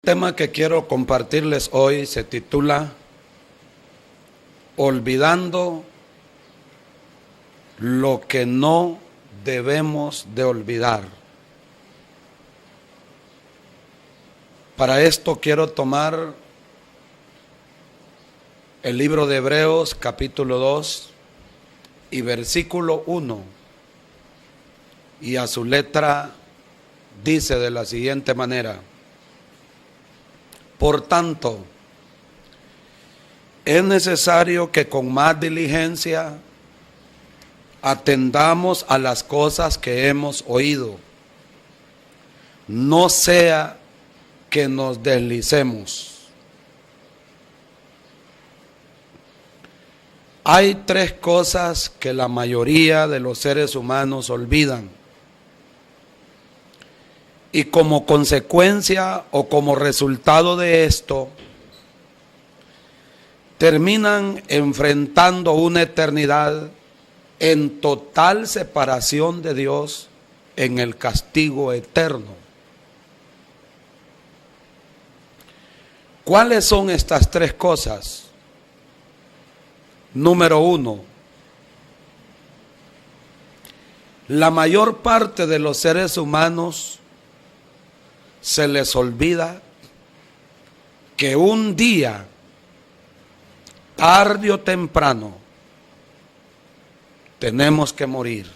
El tema que quiero compartirles hoy se titula Olvidando lo que no debemos de olvidar. Para esto quiero tomar el libro de Hebreos capítulo 2 y versículo 1, y a su letra dice de la siguiente manera: por tanto, es necesario que con más diligencia atendamos a las cosas que hemos oído, no sea que nos deslicemos. Hay tres cosas que la mayoría de los seres humanos olvidan, y como consecuencia o como resultado de esto, terminan enfrentando una eternidad en total separación de Dios, en el castigo eterno. ¿Cuáles son estas tres cosas? Número 1, la mayor parte de los seres humanos se les olvida que un día, tarde o temprano, tenemos que morir.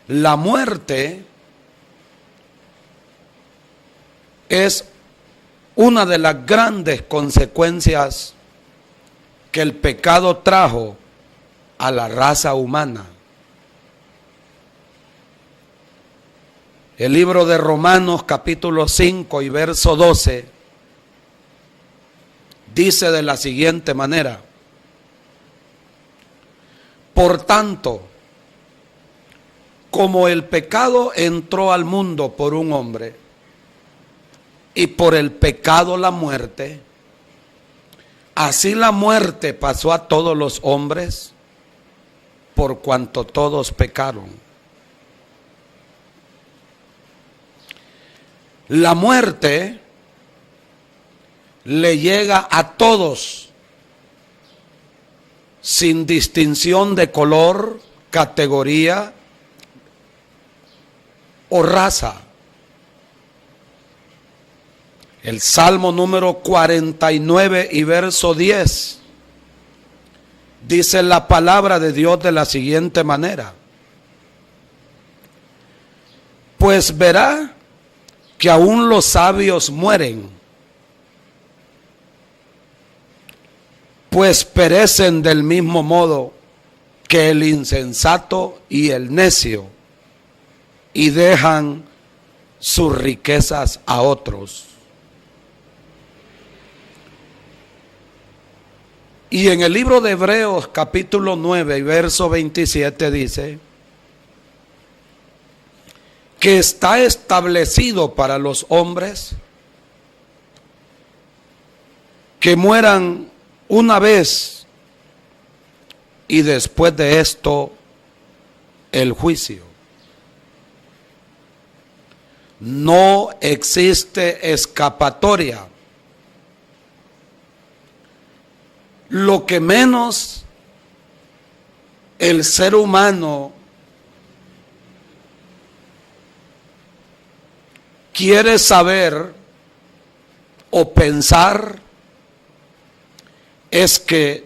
La muerte es una de las grandes consecuencias que el pecado trajo a la raza humana. El libro de Romanos capítulo 5 y verso 12 dice de la siguiente manera: por tanto, como el pecado entró al mundo por un hombre, y por el pecado la muerte, así la muerte pasó a todos los hombres, por cuanto todos pecaron. La muerte le llega a todos, sin distinción de color, categoría o raza. El Salmo número 49 y verso 10 dice la palabra de Dios de la siguiente manera: pues verá que aún los sabios mueren, pues perecen del mismo modo que el insensato y el necio, y dejan sus riquezas a otros. Y en el libro de Hebreos capítulo 9 y verso 27 dice que está establecido para los hombres que mueran una vez, y después de esto el juicio. No existe escapatoria. Lo que menos el ser humano quiere saber o pensar es que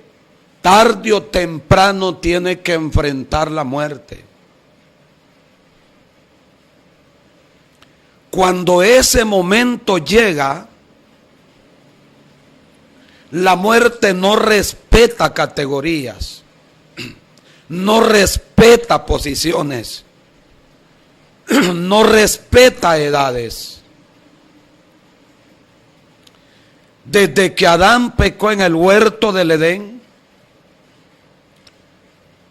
tarde o temprano tiene que enfrentar la muerte. Cuando ese momento llega, la muerte no respeta categorías, no respeta posiciones, no respeta edades. Desde que Adán pecó en el huerto del Edén,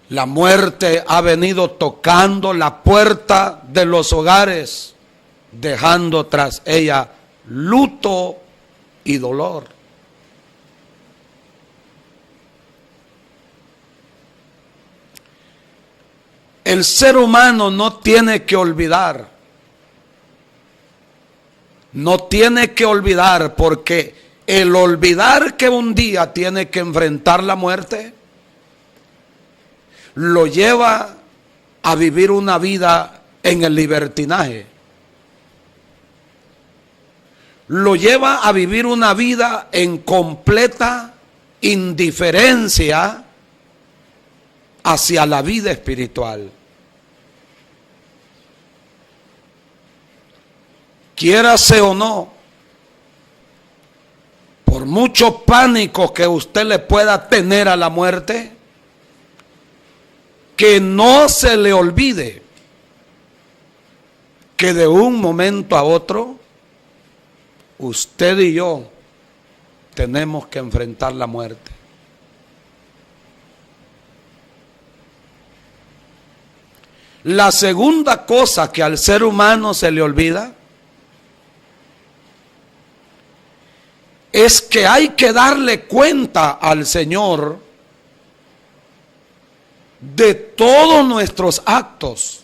la muerte ha venido tocando la puerta de los hogares, dejando tras ella luto y dolor. El ser humano no tiene que olvidar no tiene que olvidar, porque el olvidar que un día tiene que enfrentar la muerte lo lleva a vivir una vida en el libertinaje. Lo lleva a vivir una vida en completa indiferencia hacia la vida espiritual. Quiérase o no, por mucho pánico que usted le pueda tener a la muerte, que no se le olvide que de un momento a otro, usted y yo tenemos que enfrentar la muerte. La segunda cosa que al ser humano se le olvida es que hay que darle cuenta al Señor de todos nuestros actos,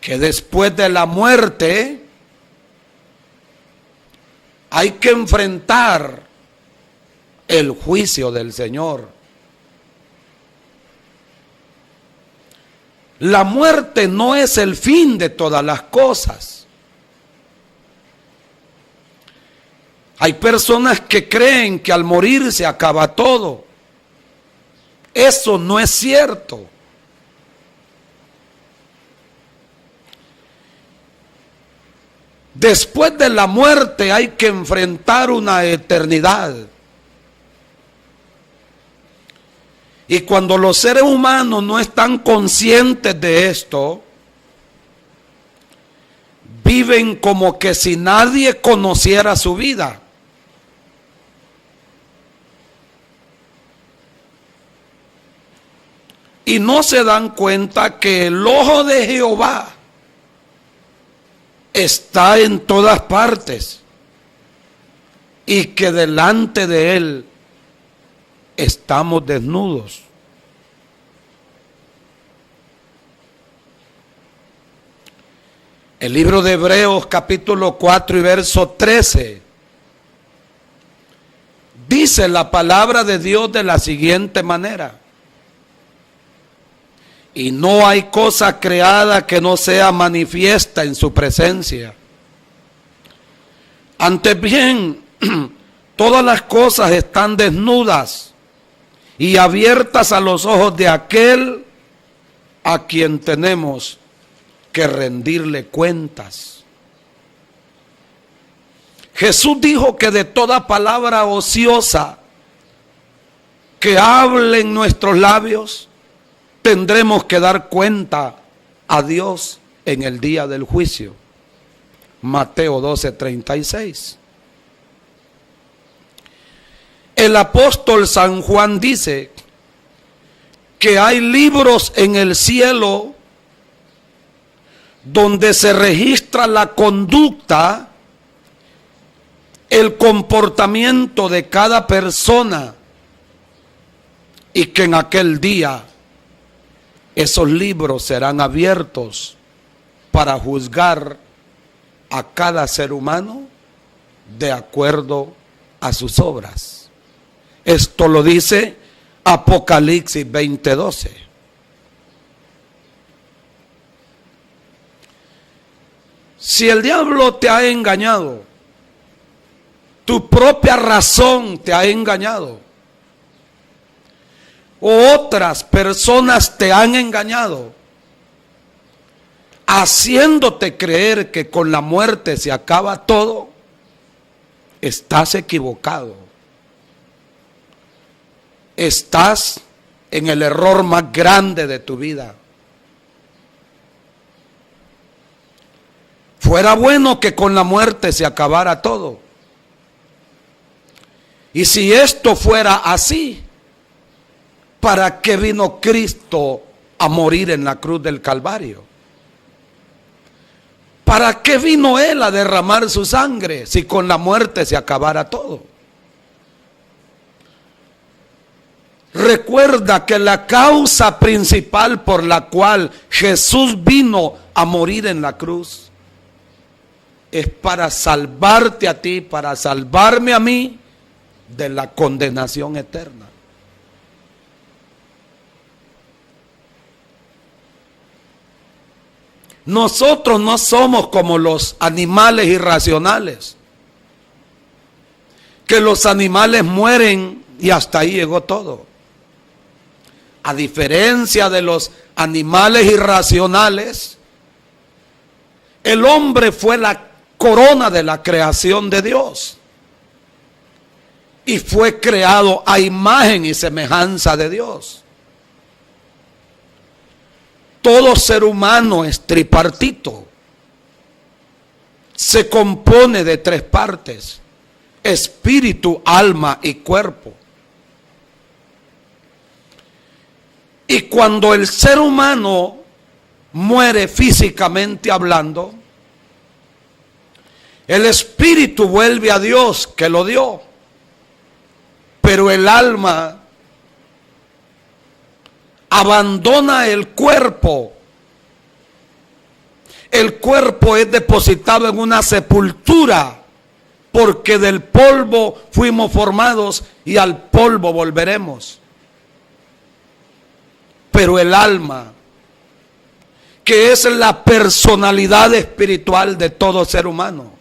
que después de la muerte hay que enfrentar el juicio del Señor. La muerte no es el fin de todas las cosas. Hay personas que creen que al morir se acaba todo. Eso no es cierto. Después de la muerte hay que enfrentar una eternidad. Y cuando los seres humanos no están conscientes de esto, viven como que si nadie conociera su vida. Y no se dan cuenta que el ojo de Jehová está en todas partes y que delante de Él estamos desnudos. El libro de Hebreos capítulo 4 y verso 13 dice la palabra de Dios de la siguiente manera: y no hay cosa creada que no sea manifiesta en su presencia. Antes bien, todas las cosas están desnudas y abiertas a los ojos de aquel a quien tenemos que rendirle cuentas. Jesús dijo que de toda palabra ociosa que hable en nuestros labios, tendremos que dar cuenta a Dios en el día del juicio. Mateo 12:36. El apóstol San Juan dice que hay libros en el cielo donde se registra la conducta, el comportamiento de cada persona, y que en aquel día esos libros serán abiertos para juzgar a cada ser humano de acuerdo a sus obras. Esto lo dice Apocalipsis 20:12. Si el diablo te ha engañado, tu propia razón te ha engañado, o otras personas te han engañado, haciéndote creer que con la muerte se acaba todo, estás equivocado. Estás en el error más grande de tu vida. Fuera bueno que con la muerte se acabara todo. Y si esto fuera así, ¿para qué vino Cristo a morir en la cruz del Calvario? ¿Para qué vino Él a derramar su sangre si con la muerte se acabara todo? Recuerda que la causa principal por la cual Jesús vino a morir en la cruz es para salvarte a ti, para salvarme a mí de la condenación eterna. Nosotros no somos como los animales irracionales, que los animales mueren y hasta ahí llegó todo. A diferencia de los animales irracionales, el hombre fue la corona de la creación de Dios y fue creado a imagen y semejanza de Dios. Todo ser humano es tripartito. Se compone de tres partes: espíritu, alma y cuerpo. Y cuando el ser humano muere físicamente hablando, el espíritu vuelve a Dios que lo dio, pero el alma abandona el cuerpo. El cuerpo es depositado en una sepultura, porque del polvo fuimos formados y al polvo volveremos. Pero el alma, que es la personalidad espiritual de todo ser humano,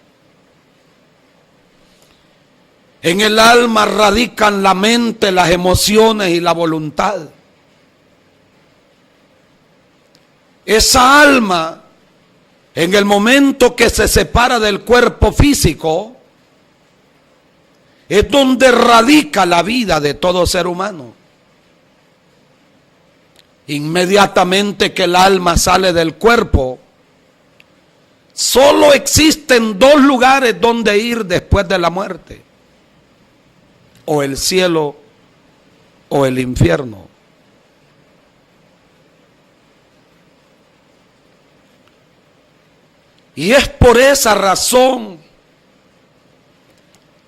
en el alma radican la mente, las emociones y la voluntad. Esa alma, en el momento que se separa del cuerpo físico, es donde radica la vida de todo ser humano. Inmediatamente que el alma sale del cuerpo, solo existen dos lugares donde ir después de la muerte: o el cielo o el infierno. Y es por esa razón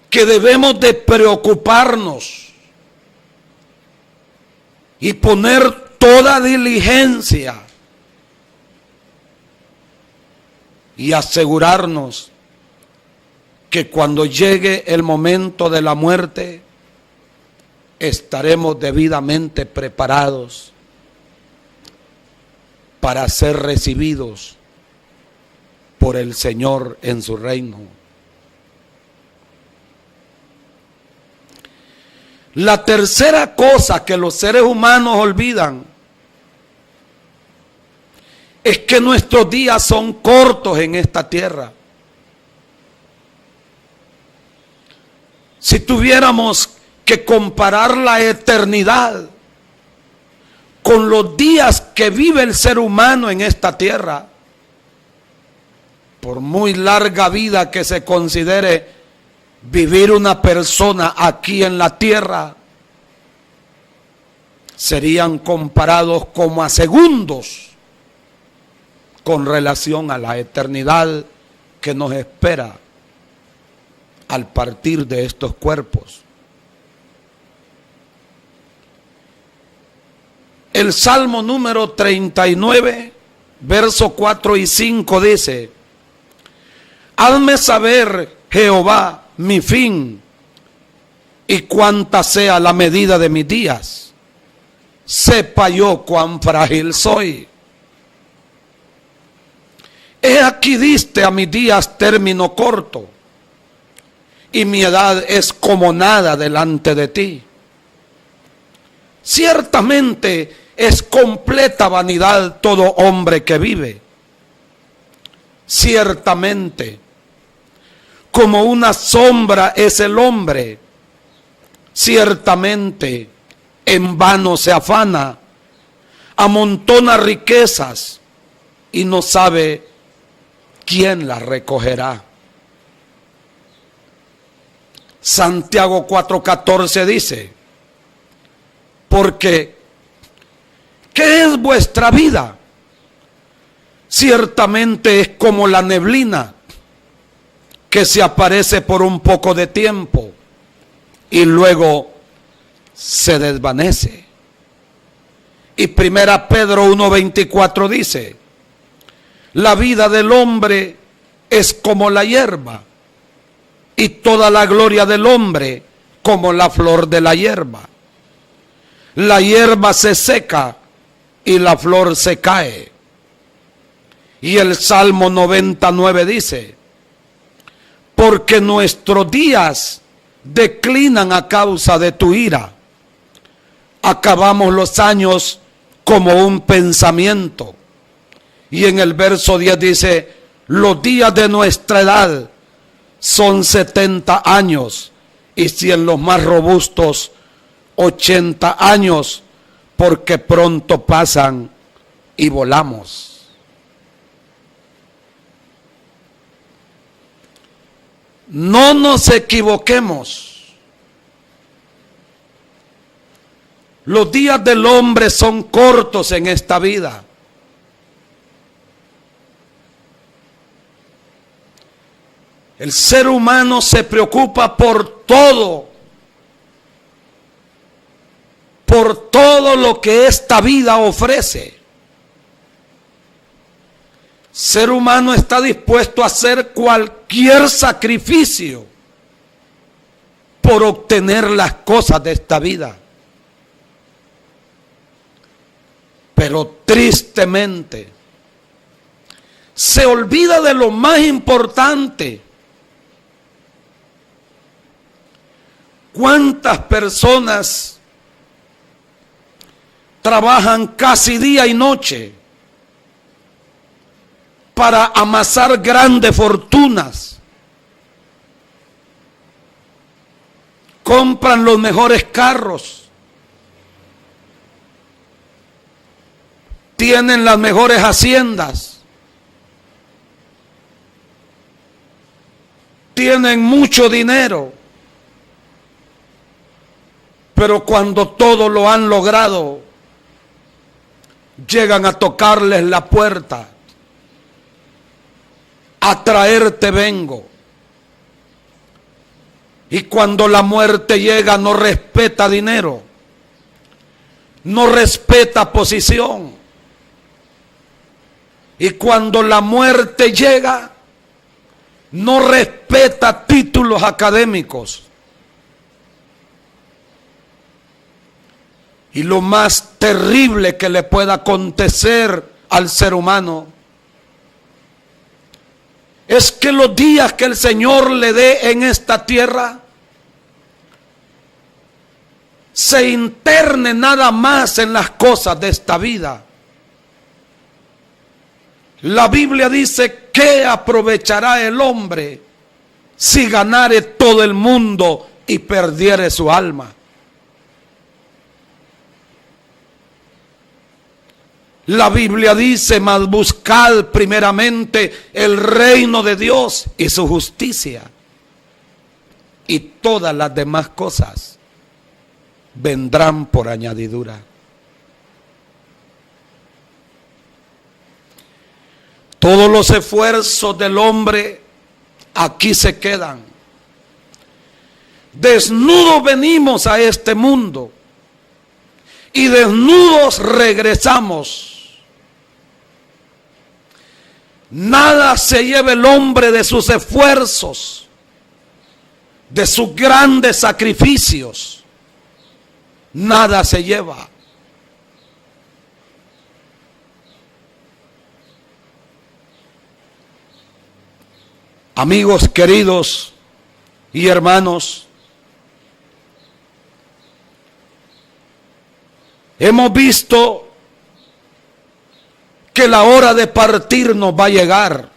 que debemos de preocuparnos y poner toda diligencia y asegurarnos que cuando llegue el momento de la muerte estaremos debidamente preparados para ser recibidos por el Señor en su reino. La tercera cosa que los seres humanos olvidan es que nuestros días son cortos en esta tierra. Si tuviéramos que comparar la eternidad con los días que vive el ser humano en esta tierra, por muy larga vida que se considere vivir una persona aquí en la tierra, serían comparados como a segundos con relación a la eternidad que nos espera al partir de estos cuerpos. El Salmo número 39, verso 4 y 5 dice: hazme saber, Jehová, mi fin, y cuánta sea la medida de mis días. Sepa yo cuán frágil soy. He aquí diste a mis días término corto, y mi edad es como nada delante de ti. Ciertamente es completa vanidad todo hombre que vive. Ciertamente, como una sombra es el hombre. Ciertamente, en vano se afana, amontona riquezas y no sabe quién las recogerá. Santiago 4:14 dice: porque ¿qué es vuestra vida? Ciertamente es como la neblina que se aparece por un poco de tiempo y luego se desvanece. Y 1 Pedro 1:24 dice: la vida del hombre es como la hierba, y toda la gloria del hombre como la flor de la hierba. La hierba se seca y la flor se cae. Y el Salmo 99 dice: porque nuestros días declinan a causa de tu ira. Acabamos los años como un pensamiento. Y en el verso 10 dice: los días de nuestra edad son 70 años, y si en los más robustos 80 años, porque pronto pasan y volamos. No nos equivoquemos. Los días del hombre son cortos en esta vida. El ser humano se preocupa por todo lo que esta vida ofrece. El ser humano está dispuesto a hacer cualquier sacrificio por obtener las cosas de esta vida. Pero tristemente se olvida de lo más importante. ¿Cuántas personas trabajan casi día y noche para amasar grandes fortunas? Compran los mejores carros, tienen las mejores haciendas, tienen mucho dinero, pero cuando todo lo han logrado, llegan a tocarles la puerta: a traerte vengo. Y cuando la muerte llega, no respeta dinero, no respeta posición. Y cuando la muerte llega, no respeta títulos académicos. Y lo más terrible que le pueda acontecer al ser humano es que los días que el Señor le dé en esta tierra se interne nada más en las cosas de esta vida. La Biblia dice: ¿qué aprovechará el hombre si ganare todo el mundo y perdiere su alma? La Biblia dice: mas buscad primeramente el reino de Dios y su justicia, y todas las demás cosas vendrán por añadidura. Todos los esfuerzos del hombre aquí se quedan. Desnudos venimos a este mundo y desnudos regresamos. Nada se lleva el hombre de sus esfuerzos, de sus grandes sacrificios. Nada se lleva. Amigos queridos y hermanos, hemos visto que la hora de partir nos va a llegar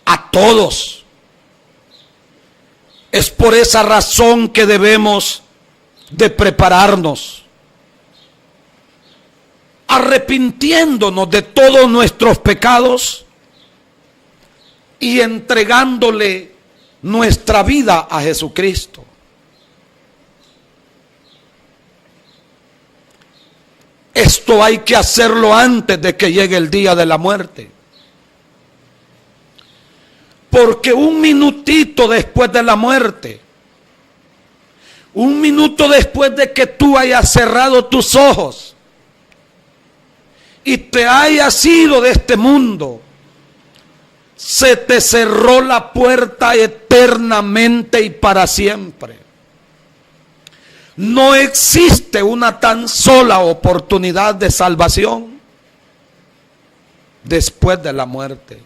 a todos. Es por esa razón que debemos de prepararnos, arrepintiéndonos de todos nuestros pecados y entregándole nuestra vida a Jesucristo. Esto hay que hacerlo antes de que llegue el día de la muerte. Porque un minutito después de la muerte, un minuto después de que tú hayas cerrado tus ojos y te hayas ido de este mundo, se te cerró la puerta eternamente y para siempre. No existe una tan sola oportunidad de salvación después de la muerte.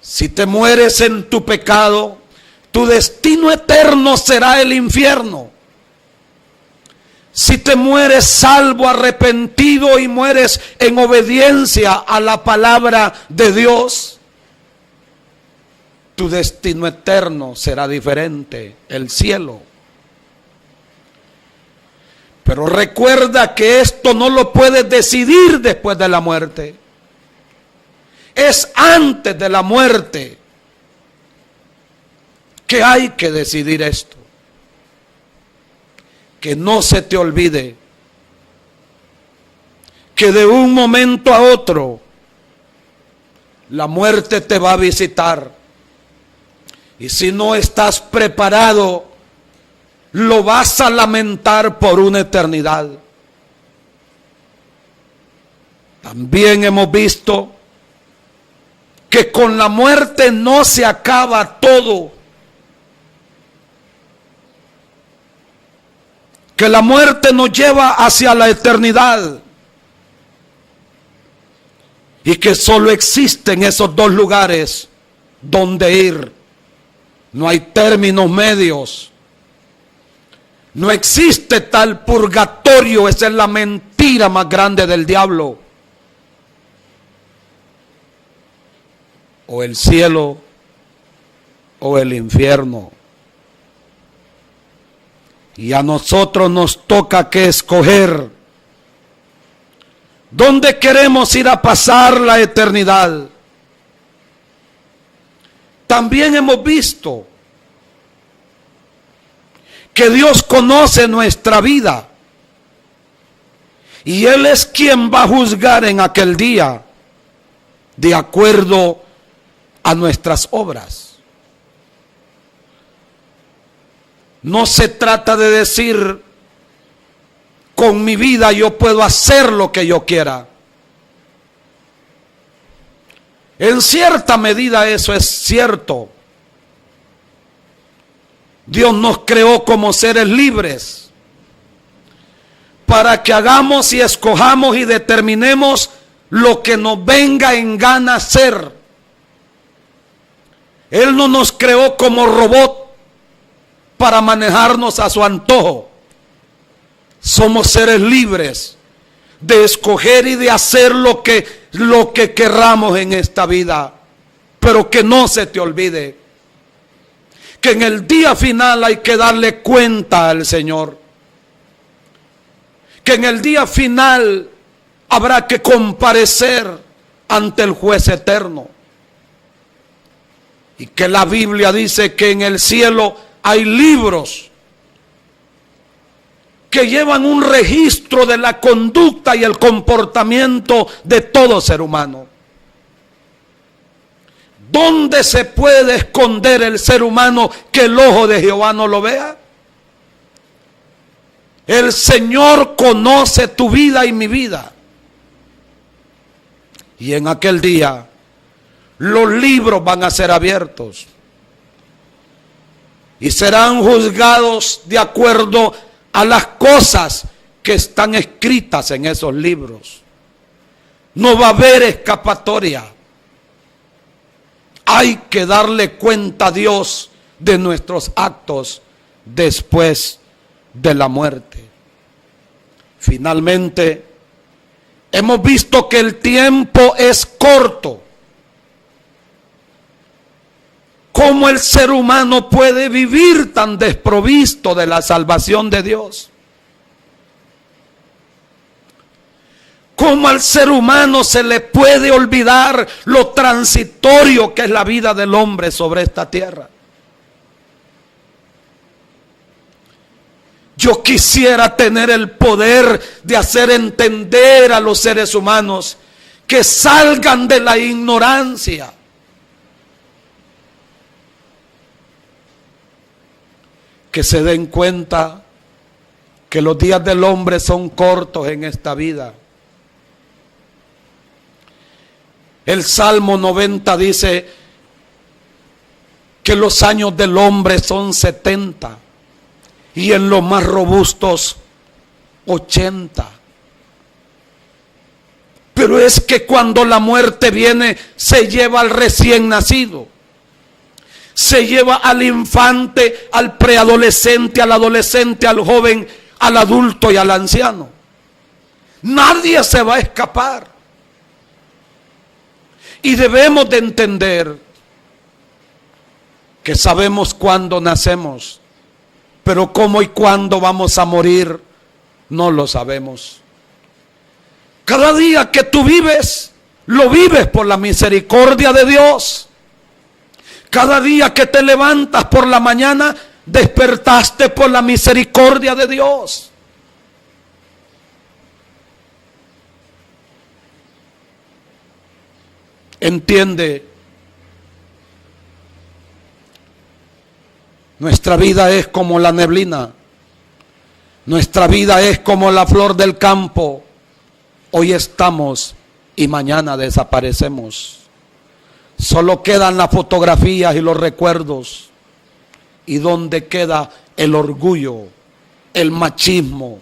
Si te mueres en tu pecado, tu destino eterno será el infierno. Si te mueres salvo, arrepentido y mueres en obediencia a la palabra de Dios, tu destino eterno será diferente, el cielo. Pero recuerda que esto no lo puedes decidir después de la muerte. Es antes de la muerte que hay que decidir esto. Que no se te olvide que de un momento a otro la muerte te va a visitar. Y si no estás preparado, lo vas a lamentar por una eternidad. También hemos visto que con la muerte no se acaba todo. Que la muerte nos lleva hacia la eternidad. Y que solo existen esos dos lugares donde ir. No hay términos medios. No existe tal purgatorio. Esa es la mentira más grande del diablo. O el cielo o el infierno. Y a nosotros nos toca que escoger dónde queremos ir a pasar la eternidad. También hemos visto que Dios conoce nuestra vida y Él es quien va a juzgar en aquel día de acuerdo a nuestras obras. No se trata de decir, con mi vida yo puedo hacer lo que yo quiera. En cierta medida eso es cierto. Dios nos creó como seres libres para que hagamos y escojamos y determinemos lo que nos venga en gana hacer. Él no nos creó como robot para manejarnos a su antojo. Somos seres libres de escoger y de hacer lo que querramos en esta vida. Pero que no se te olvide que en el día final hay que darle cuenta al Señor. Que en el día final habrá que comparecer ante el juez eterno. Y que la Biblia dice que en el cielo hay libros que llevan un registro de la conducta y el comportamiento de todo ser humano. ¿Dónde se puede esconder el ser humano que el ojo de Jehová no lo vea? El Señor conoce tu vida y mi vida. Y en aquel día los libros van a ser abiertos y serán juzgados de acuerdo a las cosas que están escritas en esos libros. No va a haber escapatoria. Hay que darle cuenta a Dios de nuestros actos después de la muerte. Finalmente, hemos visto que el tiempo es corto. ¿Cómo el ser humano puede vivir tan desprovisto de la salvación de Dios? ¿Cómo al ser humano se le puede olvidar lo transitorio que es la vida del hombre sobre esta tierra? Yo quisiera tener el poder de hacer entender a los seres humanos que salgan de la ignorancia. Que se den cuenta que los días del hombre son cortos en esta vida. El Salmo 90 dice que los años del hombre son 70 y en los más robustos 80. Pero es que cuando la muerte viene, se lleva al recién nacido, se lleva al infante, al preadolescente, al adolescente, al joven, al adulto y al anciano. Nadie se va a escapar. Y debemos de entender que sabemos cuándo nacemos, pero cómo y cuándo vamos a morir, no lo sabemos. Cada día que tú vives, lo vives por la misericordia de Dios. Cada día que te levantas por la mañana, despertaste por la misericordia de Dios. Entiende, nuestra vida es como la neblina, nuestra vida es como la flor del campo. Hoy estamos y mañana desaparecemos. Solo quedan las fotografías y los recuerdos. ¿Y dónde queda el orgullo, el machismo?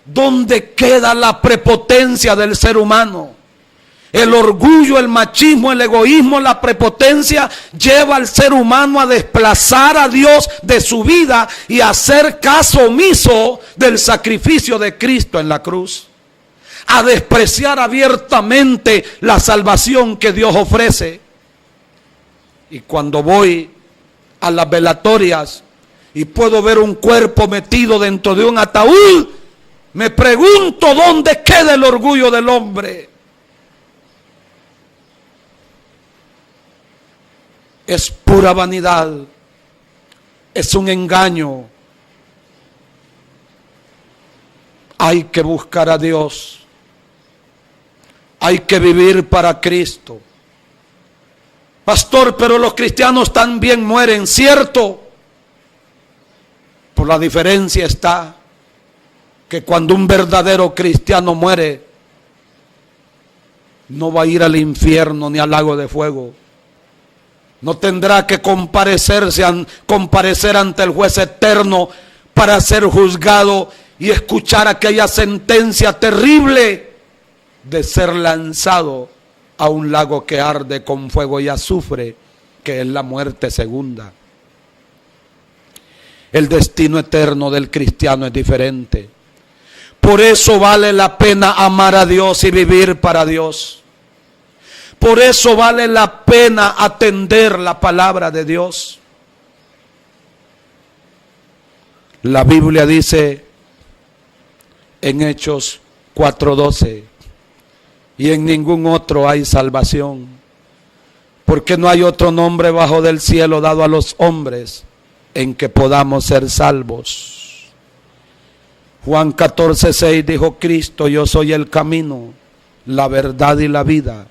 ¿Dónde queda la prepotencia del ser humano? El orgullo, el machismo, el egoísmo, la prepotencia lleva al ser humano a desplazar a Dios de su vida y a hacer caso omiso del sacrificio de Cristo en la cruz. A despreciar abiertamente la salvación que Dios ofrece. Y cuando voy a las velatorias y puedo ver un cuerpo metido dentro de un ataúd, me pregunto dónde queda el orgullo del hombre. Es pura vanidad, es un engaño. Hay que buscar a Dios, hay que vivir para Cristo. Pastor, pero los cristianos también mueren, ¿cierto? Por la diferencia está que cuando un verdadero cristiano muere, no va a ir al infierno ni al lago de fuego. No tendrá que comparecer ante el juez eterno para ser juzgado y escuchar aquella sentencia terrible de ser lanzado a un lago que arde con fuego y azufre, que es la muerte segunda. El destino eterno del cristiano es diferente. Por eso vale la pena amar a Dios y vivir para Dios. Por eso vale la pena atender la palabra de Dios. La Biblia dice en Hechos 4:12, y en ningún otro hay salvación, porque no hay otro nombre bajo del cielo dado a los hombres en que podamos ser salvos. Juan 14:6 dijo Cristo: yo soy el camino, la verdad y la vida,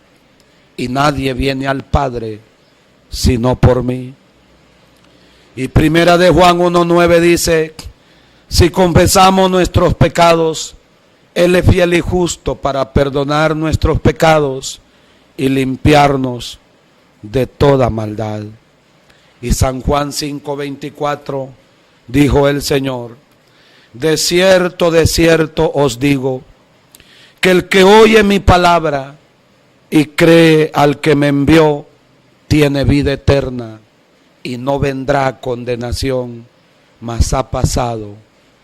y nadie viene al Padre sino por mí. Y primera de Juan 1:9 dice: si confesamos nuestros pecados, Él es fiel y justo para perdonar nuestros pecados y limpiarnos de toda maldad. Y San Juan 5:24 dijo el Señor: de cierto os digo, que el que oye mi palabra y cree al que me envió, tiene vida eterna y no vendrá a condenación, mas ha pasado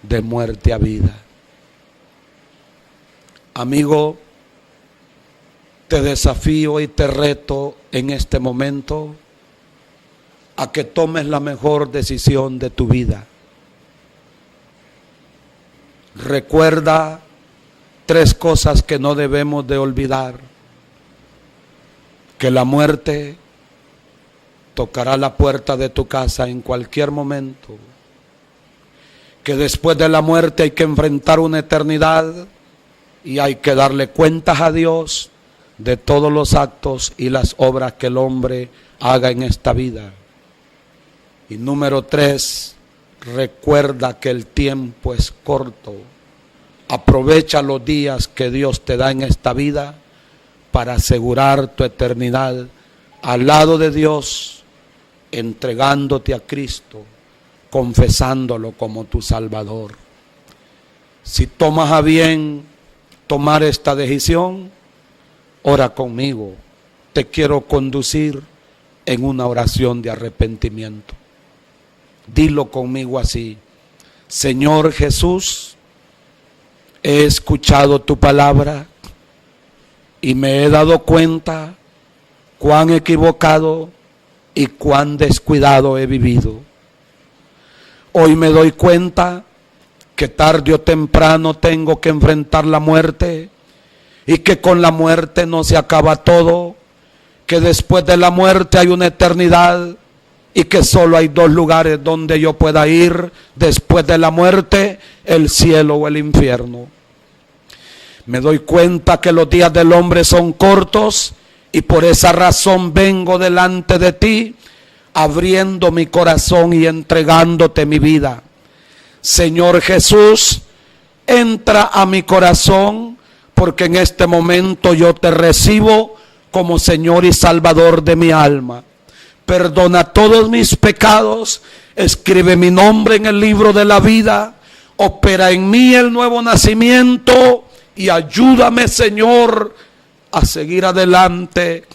de muerte a vida. Amigo, te desafío y te reto en este momento a que tomes la mejor decisión de tu vida. Recuerda 3 cosas que no debemos de olvidar: que la muerte tocará la puerta de tu casa en cualquier momento, que después de la muerte hay que enfrentar una eternidad y hay que darle cuentas a Dios de todos los actos y las obras que el hombre haga en esta vida. Y número 3, recuerda que el tiempo es corto. Aprovecha los días que Dios te da en esta vida, para asegurar tu eternidad al lado de Dios, entregándote a Cristo, confesándolo como tu Salvador. Si tomas a bien tomar esta decisión, ora conmigo. Te quiero conducir en una oración de arrepentimiento. Dilo conmigo así: Señor Jesús, he escuchado tu palabra y me he dado cuenta cuán equivocado y cuán descuidado he vivido. Hoy me doy cuenta que tarde o temprano tengo que enfrentar la muerte, y que con la muerte no se acaba todo, que después de la muerte hay una eternidad, y que solo hay dos lugares donde yo pueda ir después de la muerte: el cielo o el infierno. Me doy cuenta que los días del hombre son cortos, y por esa razón vengo delante de ti, abriendo mi corazón y entregándote mi vida. Señor Jesús, entra a mi corazón, porque en este momento yo te recibo como Señor y Salvador de mi alma. Perdona todos mis pecados, escribe mi nombre en el libro de la vida, opera en mí el nuevo nacimiento y ayúdame, Señor, a seguir adelante,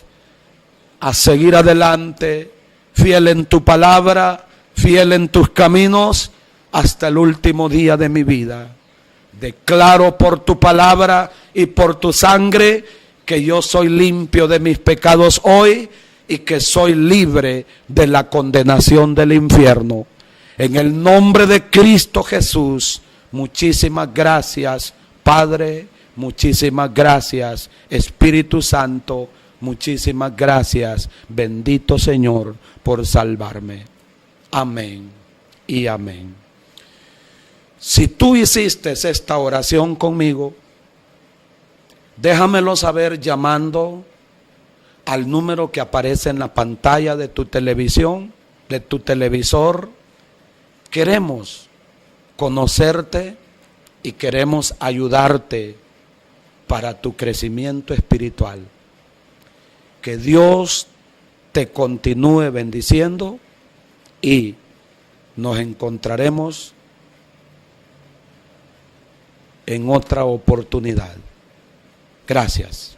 fiel en tu palabra, fiel en tus caminos, hasta el último día de mi vida. Declaro por tu palabra y por tu sangre que yo soy limpio de mis pecados hoy, y que soy libre de la condenación del infierno. En el nombre de Cristo Jesús, muchísimas gracias, Padre, muchísimas gracias, Espíritu Santo, muchísimas gracias, bendito Señor, por salvarme. Amén y amén. Si tú hiciste esta oración conmigo, déjamelo saber llamando al número que aparece en la pantalla de tu televisión, de tu televisor. Queremos conocerte y queremos ayudarte para tu crecimiento espiritual. Que Dios te continúe bendiciendo y nos encontraremos en otra oportunidad. Gracias.